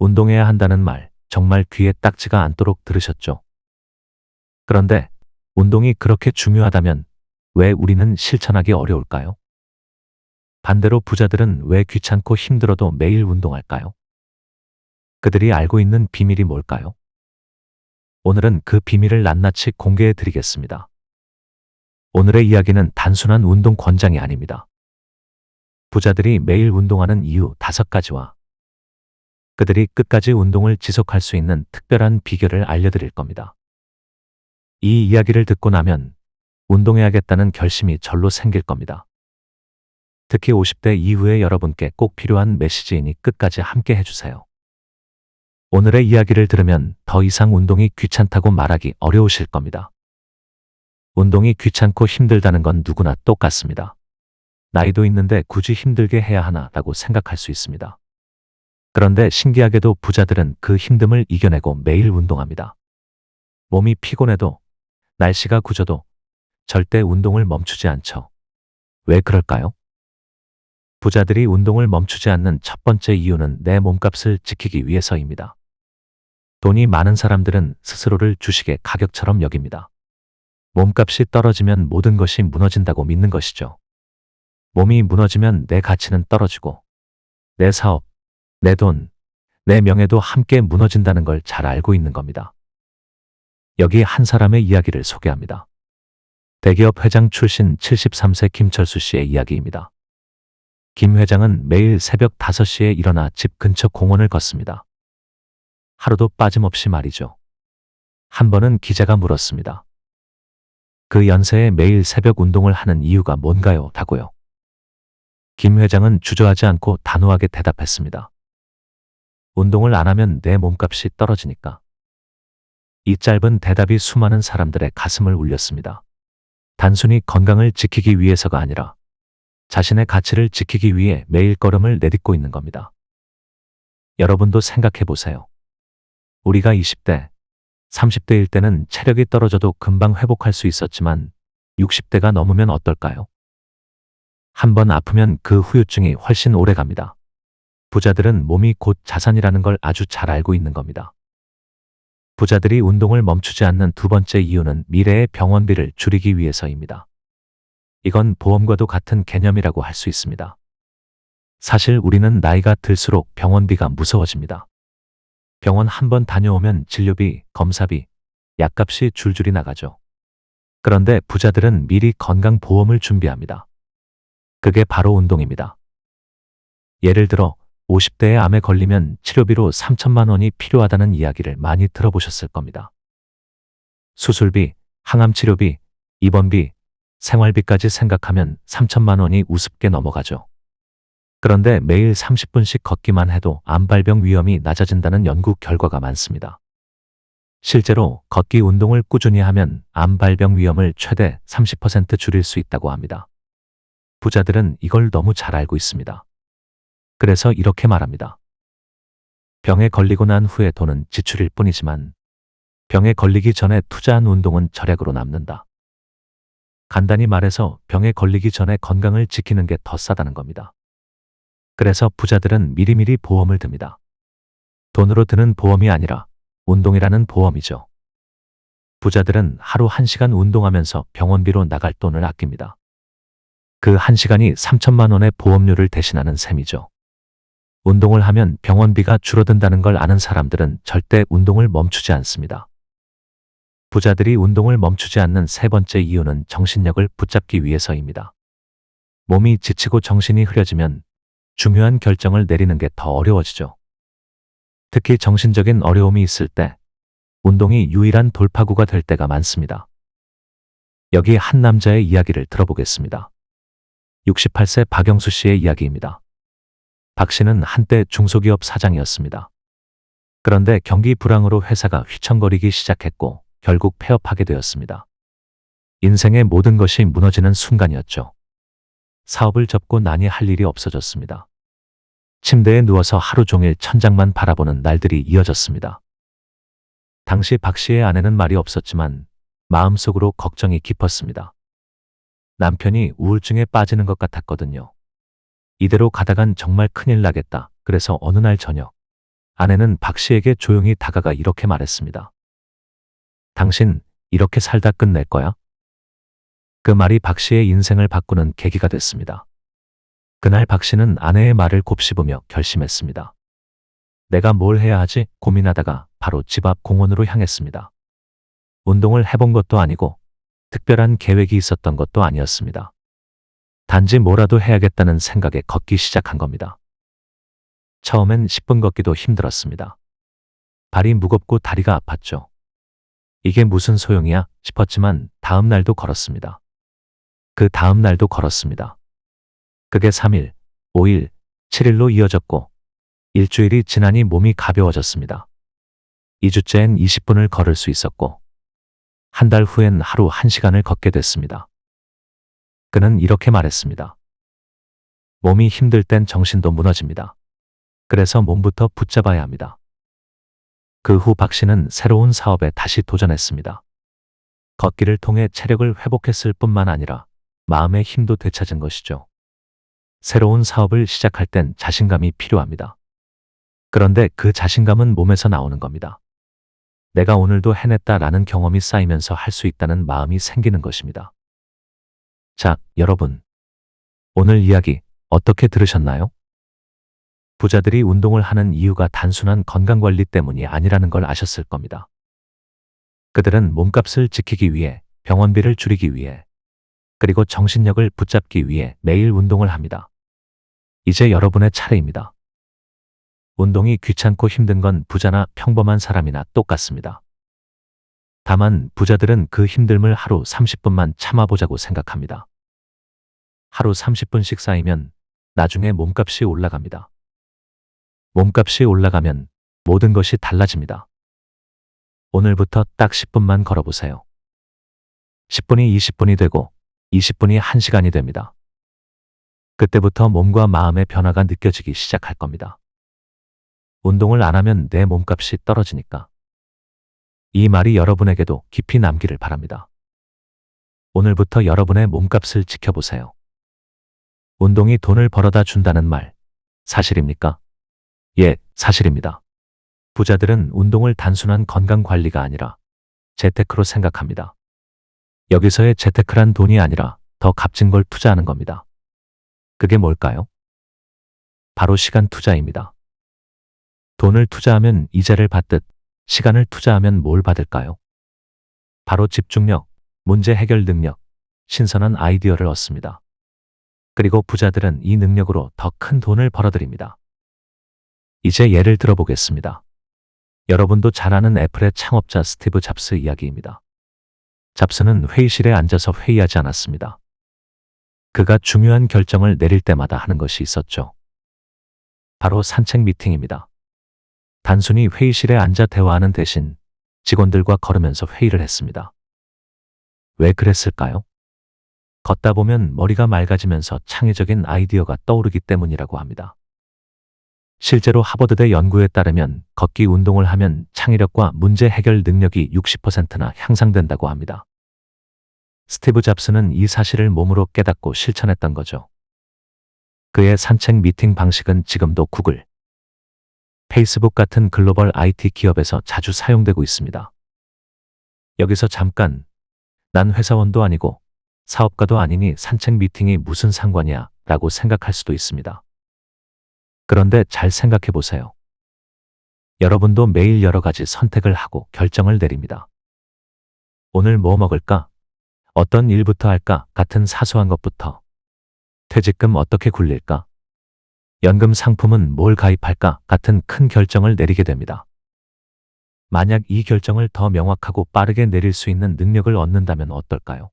운동해야 한다는 말, 정말 귀에 딱지가 않도록 들으셨죠? 그런데 운동이 그렇게 중요하다면 왜 우리는 실천하기 어려울까요? 반대로 부자들은 왜 귀찮고 힘들어도 매일 운동할까요? 그들이 알고 있는 비밀이 뭘까요? 오늘은 그 비밀을 낱낱이 공개해 드리겠습니다. 오늘의 이야기는 단순한 운동 권장이 아닙니다. 부자들이 매일 운동하는 이유 5가지와 그들이 끝까지 운동을 지속할 수 있는 특별한 비결을 알려드릴 겁니다. 이 이야기를 듣고 나면 운동해야겠다는 결심이 절로 생길 겁니다. 특히 50대 이후의 여러분께 꼭 필요한 메시지이니 끝까지 함께 해주세요. 오늘의 이야기를 들으면 더 이상 운동이 귀찮다고 말하기 어려우실 겁니다. 운동이 귀찮고 힘들다는 건 누구나 똑같습니다. 나이도 있는데 굳이 힘들게 해야 하나라고 생각할 수 있습니다. 그런데 신기하게도 부자들은 그 힘듦을 이겨내고 매일 운동합니다. 몸이 피곤해도 날씨가 굳어도 절대 운동을 멈추지 않죠. 왜 그럴까요? 부자들이 운동을 멈추지 않는 첫 번째 이유는 내 몸값을 지키기 위해서입니다. 돈이 많은 사람들은 스스로를 주식의 가격처럼 여깁니다. 몸값이 떨어지면 모든 것이 무너진다고 믿는 것이죠. 몸이 무너지면 내 가치는 떨어지고 내 사업, 내 돈, 내 명예도 함께 무너진다는 걸 잘 알고 있는 겁니다. 여기 한 사람의 이야기를 소개합니다. 대기업 회장 출신 73세 김철수 씨의 이야기입니다. 김 회장은 매일 새벽 5시에 일어나 집 근처 공원을 걷습니다. 하루도 빠짐없이 말이죠. 한 번은 기자가 물었습니다. 그 연세에 매일 새벽 운동을 하는 이유가 뭔가요? 라고요. 김 회장은 주저하지 않고 단호하게 대답했습니다. 운동을 안 하면 내 몸값이 떨어지니까. 이 짧은 대답이 수많은 사람들의 가슴을 울렸습니다. 단순히 건강을 지키기 위해서가 아니라 자신의 가치를 지키기 위해 매일 걸음을 내딛고 있는 겁니다. 여러분도 생각해 보세요. 우리가 20대, 30대일 때는 체력이 떨어져도 금방 회복할 수 있었지만 60대가 넘으면 어떨까요? 한 번 아프면 그 후유증이 훨씬 오래 갑니다. 부자들은 몸이 곧 자산이라는 걸 아주 잘 알고 있는 겁니다. 부자들이 운동을 멈추지 않는 두 번째 이유는 미래의 병원비를 줄이기 위해서입니다. 이건 보험과도 같은 개념이라고 할 수 있습니다. 사실 우리는 나이가 들수록 병원비가 무서워집니다. 병원 한 번 다녀오면 진료비, 검사비, 약값이 줄줄이 나가죠. 그런데 부자들은 미리 건강보험을 준비합니다. 그게 바로 운동입니다. 예를 들어 50대에 암에 걸리면 치료비로 3천만 원이 필요하다는 이야기를 많이 들어보셨을 겁니다. 수술비, 항암치료비, 입원비, 생활비까지 생각하면 3천만 원이 우습게 넘어가죠. 그런데 매일 30분씩 걷기만 해도 암 발병 위험이 낮아진다는 연구 결과가 많습니다. 실제로 걷기 운동을 꾸준히 하면 암 발병 위험을 최대 30% 줄일 수 있다고 합니다. 부자들은 이걸 너무 잘 알고 있습니다. 그래서 이렇게 말합니다. 병에 걸리고 난 후에 돈은 지출일 뿐이지만 병에 걸리기 전에 투자한 운동은 절약으로 남는다. 간단히 말해서 병에 걸리기 전에 건강을 지키는 게 더 싸다는 겁니다. 그래서 부자들은 미리미리 보험을 듭니다. 돈으로 드는 보험이 아니라 운동이라는 보험이죠. 부자들은 하루 1시간 운동하면서 병원비로 나갈 돈을 아낍니다. 그 1시간이 3천만 원의 보험료를 대신하는 셈이죠. 운동을 하면 병원비가 줄어든다는 걸 아는 사람들은 절대 운동을 멈추지 않습니다. 부자들이 운동을 멈추지 않는 세 번째 이유는 정신력을 붙잡기 위해서입니다. 몸이 지치고 정신이 흐려지면 중요한 결정을 내리는 게 더 어려워지죠. 특히 정신적인 어려움이 있을 때 운동이 유일한 돌파구가 될 때가 많습니다. 여기 한 남자의 이야기를 들어보겠습니다. 68세 박영수 씨의 이야기입니다. 박 씨는 한때 중소기업 사장이었습니다. 그런데 경기 불황으로 회사가 휘청거리기 시작했고 결국 폐업하게 되었습니다. 인생의 모든 것이 무너지는 순간이었죠. 사업을 접고 나니 할 일이 없어졌습니다. 침대에 누워서 하루 종일 천장만 바라보는 날들이 이어졌습니다. 당시 박 씨의 아내는 말이 없었지만 마음속으로 걱정이 깊었습니다. 남편이 우울증에 빠지는 것 같았거든요. 이대로 가다간 정말 큰일 나겠다. 그래서 어느 날 저녁 아내는 박 씨에게 조용히 다가가 이렇게 말했습니다. 당신 이렇게 살다 끝낼 거야? 그 말이 박 씨의 인생을 바꾸는 계기가 됐습니다. 그날 박 씨는 아내의 말을 곱씹으며 결심했습니다. 내가 뭘 해야 하지 고민하다가 바로 집 앞 공원으로 향했습니다. 운동을 해본 것도 아니고 특별한 계획이 있었던 것도 아니었습니다. 단지 뭐라도 해야겠다는 생각에 걷기 시작한 겁니다. 처음엔 10분 걷기도 힘들었습니다. 발이 무겁고 다리가 아팠죠. 이게 무슨 소용이야 싶었지만 다음 날도 걸었습니다. 그 다음 날도 걸었습니다. 그게 3일, 5일, 7일로 이어졌고 일주일이 지나니 몸이 가벼워졌습니다. 2주째엔 20분을 걸을 수 있었고 한 달 후엔 하루 1시간을 걷게 됐습니다. 그는 이렇게 말했습니다. 몸이 힘들 땐 정신도 무너집니다. 그래서 몸부터 붙잡아야 합니다. 그 후 박 씨는 새로운 사업에 다시 도전했습니다. 걷기를 통해 체력을 회복했을 뿐만 아니라 마음의 힘도 되찾은 것이죠. 새로운 사업을 시작할 땐 자신감이 필요합니다. 그런데 그 자신감은 몸에서 나오는 겁니다. 내가 오늘도 해냈다라는 경험이 쌓이면서 할 수 있다는 마음이 생기는 것입니다. 자, 여러분. 오늘 이야기 어떻게 들으셨나요? 부자들이 운동을 하는 이유가 단순한 건강관리 때문이 아니라는 걸 아셨을 겁니다. 그들은 몸값을 지키기 위해, 병원비를 줄이기 위해, 그리고 정신력을 붙잡기 위해 매일 운동을 합니다. 이제 여러분의 차례입니다. 운동이 귀찮고 힘든 건 부자나 평범한 사람이나 똑같습니다. 다만 부자들은 그 힘듦을 하루 30분만 참아보자고 생각합니다. 하루 30분씩 쌓이면 나중에 몸값이 올라갑니다. 몸값이 올라가면 모든 것이 달라집니다. 오늘부터 딱 10분만 걸어보세요. 10분이 20분이 되고 20분이 1시간이 됩니다. 그때부터 몸과 마음의 변화가 느껴지기 시작할 겁니다. 운동을 안 하면 내 몸값이 떨어지니까. 이 말이 여러분에게도 깊이 남기를 바랍니다. 오늘부터 여러분의 몸값을 지켜보세요. 운동이 돈을 벌어다 준다는 말, 사실입니까? 예, 사실입니다. 부자들은 운동을 단순한 건강 관리가 아니라 재테크로 생각합니다. 여기서의 재테크란 돈이 아니라 더 값진 걸 투자하는 겁니다. 그게 뭘까요? 바로 시간 투자입니다. 돈을 투자하면 이자를 받듯 시간을 투자하면 뭘 받을까요? 바로 집중력, 문제 해결 능력, 신선한 아이디어를 얻습니다. 그리고 부자들은 이 능력으로 더 큰 돈을 벌어들입니다. 이제 예를 들어보겠습니다. 여러분도 잘 아는 애플의 창업자 스티브 잡스 이야기입니다. 잡스는 회의실에 앉아서 회의하지 않았습니다. 그가 중요한 결정을 내릴 때마다 하는 것이 있었죠. 바로 산책 미팅입니다. 단순히 회의실에 앉아 대화하는 대신 직원들과 걸으면서 회의를 했습니다. 왜 그랬을까요? 걷다 보면 머리가 맑아지면서 창의적인 아이디어가 떠오르기 때문이라고 합니다. 실제로 하버드대 연구에 따르면 걷기 운동을 하면 창의력과 문제 해결 능력이 60%나 향상된다고 합니다. 스티브 잡스는 이 사실을 몸으로 깨닫고 실천했던 거죠. 그의 산책 미팅 방식은 지금도 구글, 페이스북 같은 글로벌 IT 기업에서 자주 사용되고 있습니다. 여기서 잠깐, 난 회사원도 아니고 사업가도 아니니 산책 미팅이 무슨 상관이야 라고 생각할 수도 있습니다. 그런데 잘 생각해 보세요. 여러분도 매일 여러 가지 선택을 하고 결정을 내립니다. 오늘 뭐 먹을까? 어떤 일부터 할까? 같은 사소한 것부터 퇴직금 어떻게 굴릴까? 연금 상품은 뭘 가입할까? 같은 큰 결정을 내리게 됩니다. 만약 이 결정을 더 명확하고 빠르게 내릴 수 있는 능력을 얻는다면 어떨까요?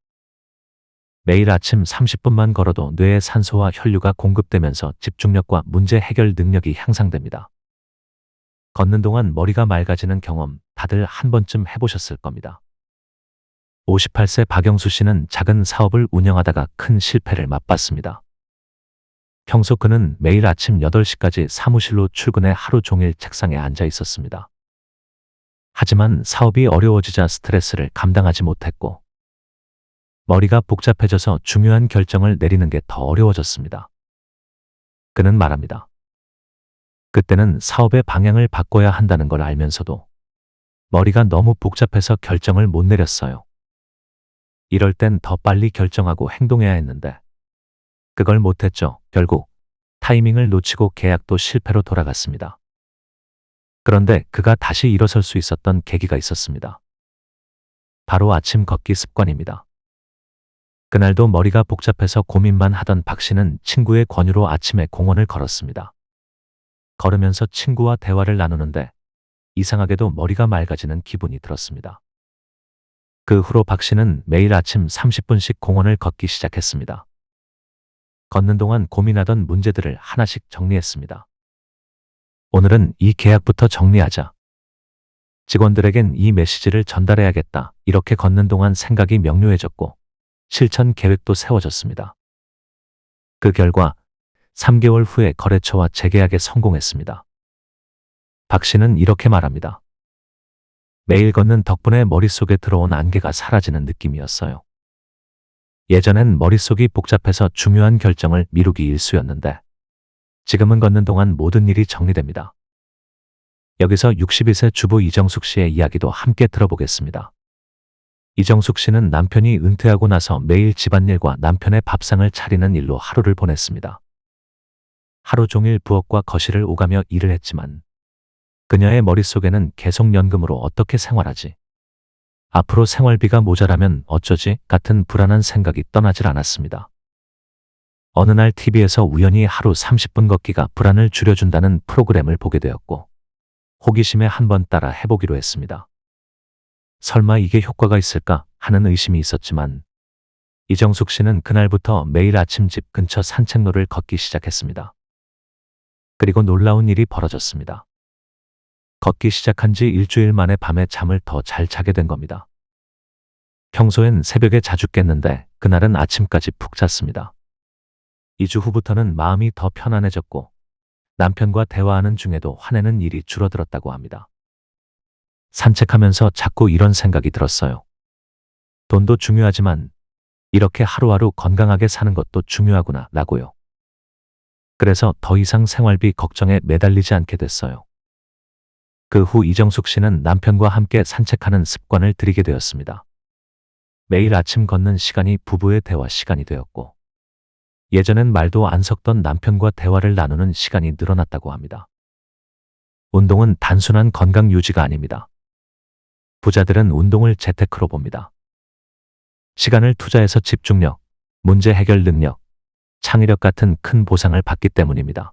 매일 아침 30분만 걸어도 뇌에 산소와 혈류가 공급되면서 집중력과 문제 해결 능력이 향상됩니다. 걷는 동안 머리가 맑아지는 경험 다들 한 번쯤 해보셨을 겁니다. 58세 박영수 씨는 작은 사업을 운영하다가 큰 실패를 맛봤습니다. 평소 그는 매일 아침 8시까지 사무실로 출근해 하루 종일 책상에 앉아 있었습니다. 하지만 사업이 어려워지자 스트레스를 감당하지 못했고 머리가 복잡해져서 중요한 결정을 내리는 게 더 어려워졌습니다. 그는 말합니다. 그때는 사업의 방향을 바꿔야 한다는 걸 알면서도 머리가 너무 복잡해서 결정을 못 내렸어요. 이럴 땐 더 빨리 결정하고 행동해야 했는데 그걸 못했죠. 결국 타이밍을 놓치고 계약도 실패로 돌아갔습니다. 그런데 그가 다시 일어설 수 있었던 계기가 있었습니다. 바로 아침 걷기 습관입니다. 그날도 머리가 복잡해서 고민만 하던 박 씨는 친구의 권유로 아침에 공원을 걸었습니다. 걸으면서 친구와 대화를 나누는데 이상하게도 머리가 맑아지는 기분이 들었습니다. 그 후로 박 씨는 매일 아침 30분씩 공원을 걷기 시작했습니다. 걷는 동안 고민하던 문제들을 하나씩 정리했습니다. 오늘은 이 계약부터 정리하자. 직원들에겐 이 메시지를 전달해야겠다. 이렇게 걷는 동안 생각이 명료해졌고 실천 계획도 세워졌습니다. 그 결과 3개월 후에 거래처와 재계약에 성공했습니다. 박 씨는 이렇게 말합니다. 매일 걷는 덕분에 머릿속에 들어온 안개가 사라지는 느낌이었어요. 예전엔 머릿속이 복잡해서 중요한 결정을 미루기 일쑤였는데 지금은 걷는 동안 모든 일이 정리됩니다. 여기서 62세 주부 이정숙 씨의 이야기도 함께 들어보겠습니다. 이정숙 씨는 남편이 은퇴하고 나서 매일 집안일과 남편의 밥상을 차리는 일로 하루를 보냈습니다. 하루 종일 부엌과 거실을 오가며 일을 했지만 그녀의 머릿속에는 계속 연금으로 어떻게 생활하지? 앞으로 생활비가 모자라면 어쩌지? 같은 불안한 생각이 떠나질 않았습니다. 어느 날 TV에서 우연히 하루 30분 걷기가 불안을 줄여준다는 프로그램을 보게 되었고 호기심에 한번 따라 해보기로 했습니다. 설마 이게 효과가 있을까 하는 의심이 있었지만 이정숙 씨는 그날부터 매일 아침 집 근처 산책로를 걷기 시작했습니다. 그리고 놀라운 일이 벌어졌습니다. 걷기 시작한 지 일주일 만에 밤에 잠을 더 잘 자게 된 겁니다. 평소엔 새벽에 자주 깼는데 그날은 아침까지 푹 잤습니다. 2주 후부터는 마음이 더 편안해졌고 남편과 대화하는 중에도 화내는 일이 줄어들었다고 합니다. 산책하면서 자꾸 이런 생각이 들었어요. 돈도 중요하지만 이렇게 하루하루 건강하게 사는 것도 중요하구나 라고요. 그래서 더 이상 생활비 걱정에 매달리지 않게 됐어요. 그 후 이정숙 씨는 남편과 함께 산책하는 습관을 들이게 되었습니다. 매일 아침 걷는 시간이 부부의 대화 시간이 되었고 예전엔 말도 안 섞던 남편과 대화를 나누는 시간이 늘어났다고 합니다. 운동은 단순한 건강 유지가 아닙니다. 부자들은 운동을 재테크로 봅니다. 시간을 투자해서 집중력, 문제 해결 능력, 창의력 같은 큰 보상을 받기 때문입니다.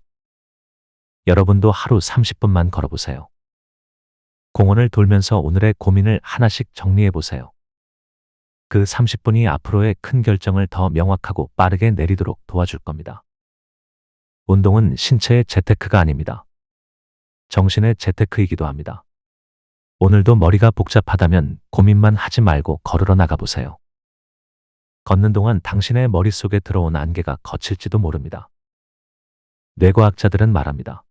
여러분도 하루 30분만 걸어보세요. 공원을 돌면서 오늘의 고민을 하나씩 정리해 보세요. 그 30분이 앞으로의 큰 결정을 더 명확하고 빠르게 내리도록 도와줄 겁니다. 운동은 신체의 재테크가 아닙니다. 정신의 재테크이기도 합니다. 오늘도 머리가 복잡하다면 고민만 하지 말고 걸으러 나가보세요. 걷는 동안 당신의 머릿속에 들어온 안개가 거칠지도 모릅니다. 뇌과학자들은 말합니다.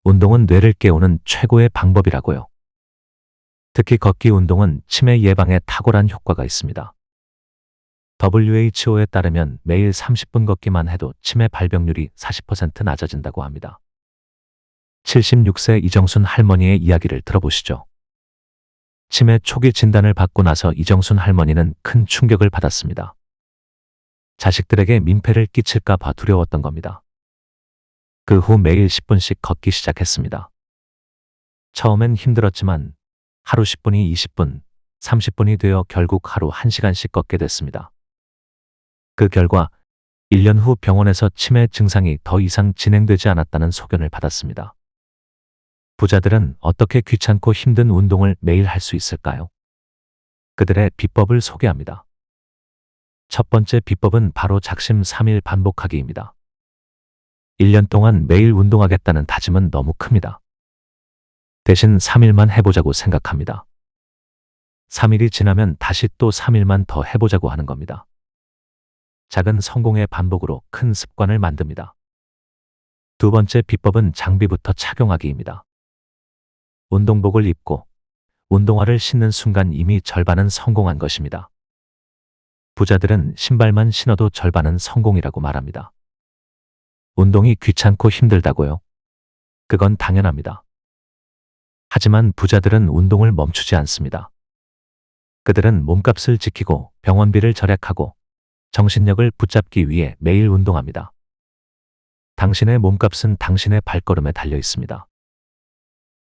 운동은 뇌를 깨우는 최고의 방법이라고요. 특히 걷기 운동은 치매 예방에 탁월한 효과가 있습니다. WHO에 따르면 매일 30분 걷기만 해도 치매 발병률이 40% 낮아진다고 합니다. 76세 이정순 할머니의 이야기를 들어보시죠. 치매 초기 진단을 받고 나서 이정순 할머니는 큰 충격을 받았습니다. 자식들에게 민폐를 끼칠까 봐 두려웠던 겁니다. 그 후 매일 10분씩 걷기 시작했습니다. 처음엔 힘들었지만 하루 10분이 20분, 30분이 되어 결국 하루 1시간씩 걷게 됐습니다. 그 결과 1년 후 병원에서 치매 증상이 더 이상 진행되지 않았다는 소견을 받았습니다. 부자들은 어떻게 귀찮고 힘든 운동을 매일 할 수 있을까요? 그들의 비법을 소개합니다. 첫 번째 비법은 바로 작심 3일 반복하기입니다. 1년 동안 매일 운동하겠다는 다짐은 너무 큽니다. 대신 3일만 해보자고 생각합니다. 3일이 지나면 다시 또 3일만 더 해보자고 하는 겁니다. 작은 성공의 반복으로 큰 습관을 만듭니다. 두 번째 비법은 장비부터 착용하기입니다. 운동복을 입고 운동화를 신는 순간 이미 절반은 성공한 것입니다. 부자들은 신발만 신어도 절반은 성공이라고 말합니다. 운동이 귀찮고 힘들다고요? 그건 당연합니다. 하지만 부자들은 운동을 멈추지 않습니다. 그들은 몸값을 지키고 병원비를 절약하고 정신력을 붙잡기 위해 매일 운동합니다. 당신의 몸값은 당신의 발걸음에 달려 있습니다.